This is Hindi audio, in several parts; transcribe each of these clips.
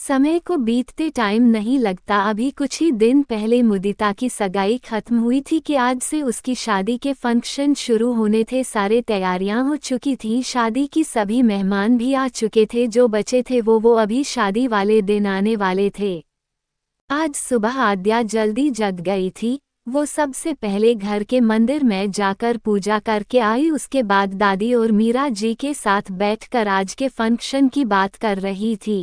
समय को बीतते टाइम नहीं लगता। अभी कुछ ही दिन पहले मुदिता की सगाई खत्म हुई थी कि आज से उसकी शादी के फंक्शन शुरू होने थे। सारे तैयारियां हो चुकी थी, शादी की सभी मेहमान भी आ चुके थे। जो बचे थे वो अभी शादी वाले दिन आने वाले थे। आज सुबह आद्या जल्दी जग गई थी। वो सबसे पहले घर के मंदिर में जाकर पूजा करके आई। उसके बाद दादी और मीरा जी के साथ बैठकर आज के फंक्शन की बात कर रही थी।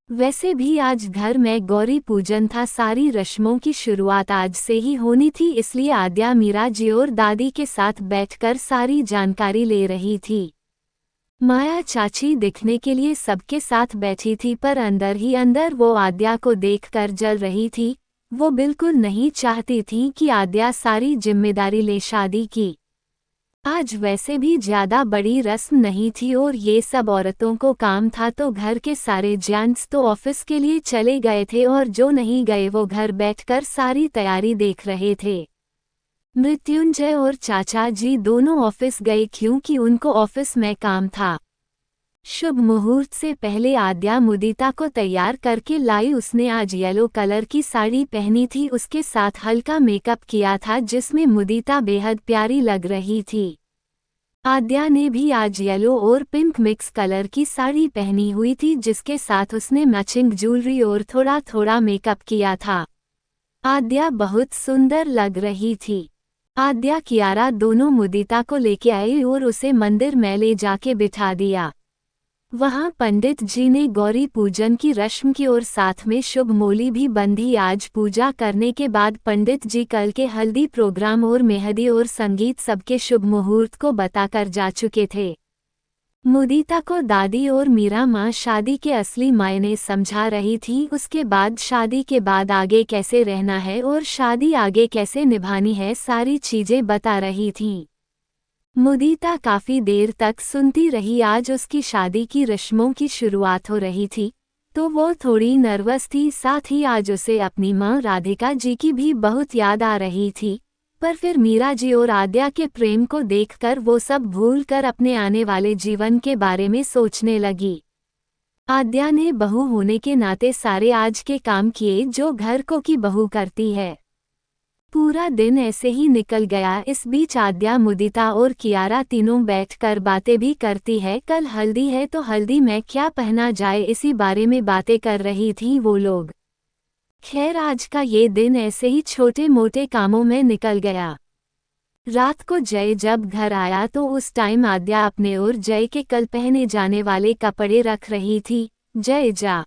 वैसे भी आज घर में गौरी पूजन था, सारी रस्मों की शुरुआत आज से ही होनी थी, इसलिए आद्या मीरा जी और दादी के साथ बैठकर सारी जानकारी ले रही थी। माया चाची दिखने के लिए सबके साथ बैठी थी, पर अंदर ही अंदर वो आद्या को देखकर जल रही थी। वो बिल्कुल नहीं चाहती थी कि आद्या सारी जिम्मेदारी ले शादी की। आज वैसे भी ज्यादा बड़ी रस्म नहीं थी और ये सब औरतों को काम था, तो घर के सारे जेंट्स तो ऑफिस के लिए चले गए थे और जो नहीं गए वो घर बैठकर सारी तैयारी देख रहे थे। मृत्युंजय और चाचा जी दोनों ऑफिस गए क्योंकि उनको ऑफिस में काम था। शुभ मुहूर्त से पहले आद्या मुदिता को तैयार करके लाई। उसने आज येलो कलर की साड़ी पहनी थी, उसके साथ हल्का मेकअप किया था जिसमें मुदिता बेहद प्यारी लग रही थी। आद्या ने भी आज येलो और पिंक मिक्स कलर की साड़ी पहनी हुई थी, जिसके साथ उसने मैचिंग ज्वेलरी और थोड़ा थोड़ा मेकअप किया था। आद्या बहुत सुंदर लग रही थी। आद्या कियारा दोनों मुदिता को लेके आई और उसे मंदिर में ले जाके बिठा दिया। वहां पंडित जी ने गौरी पूजन की रस्म की और साथ में शुभ मोली भी बंधी। आज पूजा करने के बाद पंडित जी कल के हल्दी प्रोग्राम और मेहंदी और संगीत सबके शुभ मुहूर्त को बताकर जा चुके थे। मुदिता को दादी और मीरा माँ शादी के असली मायने समझा रही थी। उसके बाद शादी के बाद आगे कैसे रहना है और शादी आगे कैसे निभानी है, सारी चीजें बता रही थीं। मुदिता काफी देर तक सुनती रही। आज उसकी शादी की रस्मों की शुरुआत हो रही थी, तो वो थोड़ी नर्वस थी। साथ ही आज उसे अपनी माँ राधिका जी की भी बहुत याद आ रही थी, पर फिर मीरा जी और आद्या के प्रेम को देखकर वो सब भूलकर अपने आने वाले जीवन के बारे में सोचने लगी। आद्या ने बहू होने के नाते सारे आज के काम किए जो घर को की बहू करती है। पूरा दिन ऐसे ही निकल गया। इस बीच आद्या, मुदिता और कियारा तीनों बैठकर बातें भी करती है। कल हल्दी है तो हल्दी में क्या पहना जाए, इसी बारे में बातें कर रही थी वो लोग। खैर आज का ये दिन ऐसे ही छोटे मोटे कामों में निकल गया। रात को जय जब घर आया तो उस टाइम आद्या अपने और जय के कल पहने जाने वाले कपड़े रख रही थी। जय जा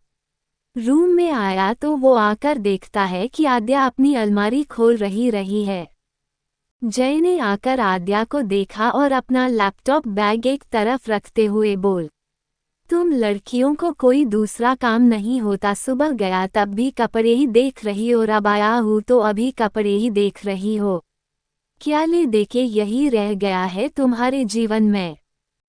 रूम में आया तो वो आकर देखता है कि आद्या अपनी अलमारी खोल रही है। जय ने आकर आद्या को देखा और अपना लैपटॉप बैग एक तरफ रखते हुए बोल, तुम लड़कियों को कोई दूसरा काम नहीं होता? सुबह गया तब भी कपड़े ही देख रही और अब आया हूँ तो अभी कपड़े ही देख रही हो। क्या ले देके यही रह गया है तुम्हारे जीवन में?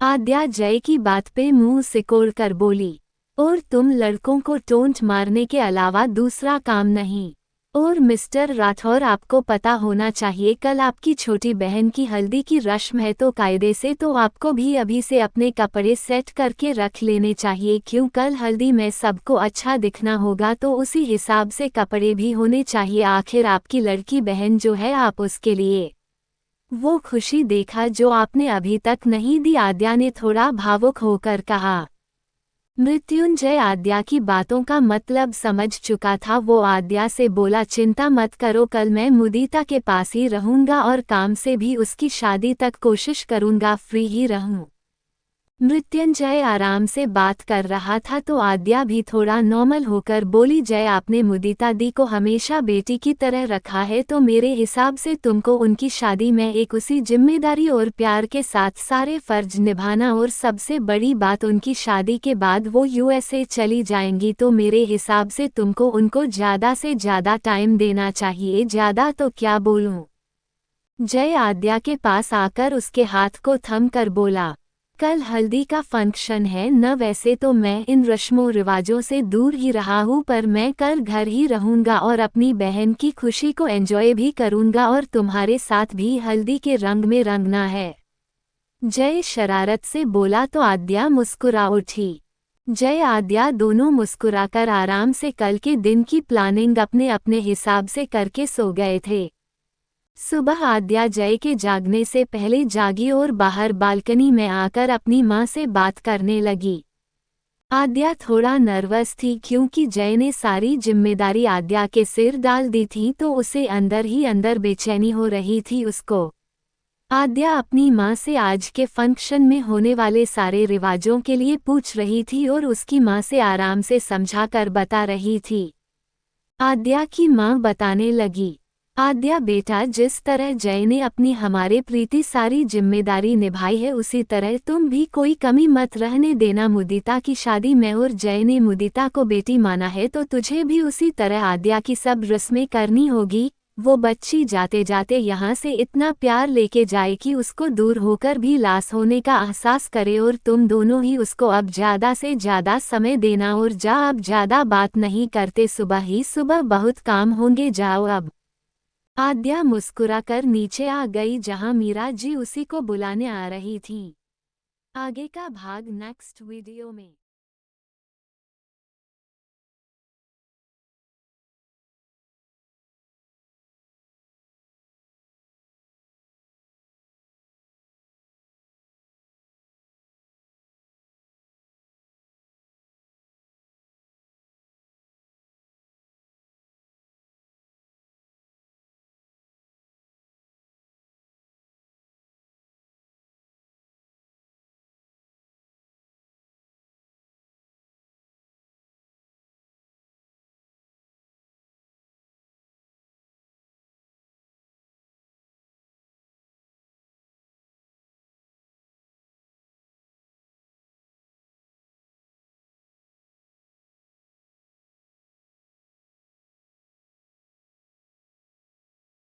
आद्या जय की बात पे मुंह सिकोड़ कर बोली, और तुम लड़कों को टोंट मारने के अलावा दूसरा काम नहीं। और मिस्टर राठौर, आपको पता होना चाहिए कल आपकी छोटी बहन की हल्दी की रस्म है, तो कायदे से तो आपको भी अभी से अपने कपड़े सेट करके रख लेने चाहिए, क्यों कल हल्दी में सबको अच्छा दिखना होगा, तो उसी हिसाब से कपड़े भी होने चाहिए। आखिर आपकी लड़की बहन जो है, आप उसके लिए वो खुशी देखा जो आपने अभी तक नहीं दी। आद्या ने थोड़ा भावुक होकर कहा। मृत्युंजय आद्या की बातों का मतलब समझ चुका था। वो आद्या से बोला, चिंता मत करो, कल मैं मुदिता के पास ही रहूंगा और काम से भी उसकी शादी तक कोशिश करूंगा फ्री ही रहूं। मृत्युंजय आराम से बात कर रहा था तो आद्या भी थोड़ा नॉर्मल होकर बोली, जय आपने मुदिता दी को हमेशा बेटी की तरह रखा है, तो मेरे हिसाब से तुमको उनकी शादी में एक उसी जिम्मेदारी और प्यार के साथ सारे फर्ज निभाना, और सबसे बड़ी बात उनकी शादी के बाद वो यूएसए चली जाएंगी, तो मेरे हिसाब से तुमको उनको ज़्यादा से ज़्यादा टाइम देना चाहिए। ज़्यादा तो क्या बोलूं? जय आद्या के पास आकर उसके हाथ को थम कर बोला, कल हल्दी का फंक्शन है न, वैसे तो मैं इन रस्मों रिवाजों से दूर ही रहा हूँ, पर मैं कल घर ही रहूँगा और अपनी बहन की खुशी को एंजॉय भी करूँगा, और तुम्हारे साथ भी हल्दी के रंग में रंगना है। जय शरारत से बोला तो आद्या मुस्कुरा उठी। जय आद्या दोनों मुस्कुराकर आराम से कल के दिन की प्लानिंग अपने अपने हिसाब से करके सो गए थे। सुबह आद्या जय के जागने से पहले जागी और बाहर बालकनी में आकर अपनी माँ से बात करने लगी। आद्या थोड़ा नर्वस थी क्योंकि जय ने सारी जिम्मेदारी आद्या के सिर डाल दी थी, तो उसे अंदर ही अंदर बेचैनी हो रही थी उसको। आद्या अपनी माँ से आज के फंक्शन में होने वाले सारे रिवाजों के लिए पूछ रही थी और उसकी माँ से आराम से समझाकर बता रही थी। आद्या की माँ बताने लगी, आद्या बेटा, जिस तरह जय ने अपनी हमारे प्रीति सारी जिम्मेदारी निभाई है उसी तरह तुम भी कोई कमी मत रहने देना। मुदिता की शादी में और जय ने मुदिता को बेटी माना है तो तुझे भी उसी तरह आद्या की सब रस्में करनी होगी। वो बच्ची जाते जाते यहाँ से इतना प्यार लेके जाए कि उसको दूर होकर भी लाश होने का एहसास करे, और तुम दोनों ही उसको अब ज़्यादा से ज़्यादा समय देना। और जा, अब ज़्यादा बात नहीं करते, सुबह ही सुबह बहुत काम होंगे, जाओ अब। आद्या मुस्कुराकर नीचे आ गई जहां मीरा जी उसी को बुलाने आ रही थी। आगे का भाग नेक्स्ट वीडियो में।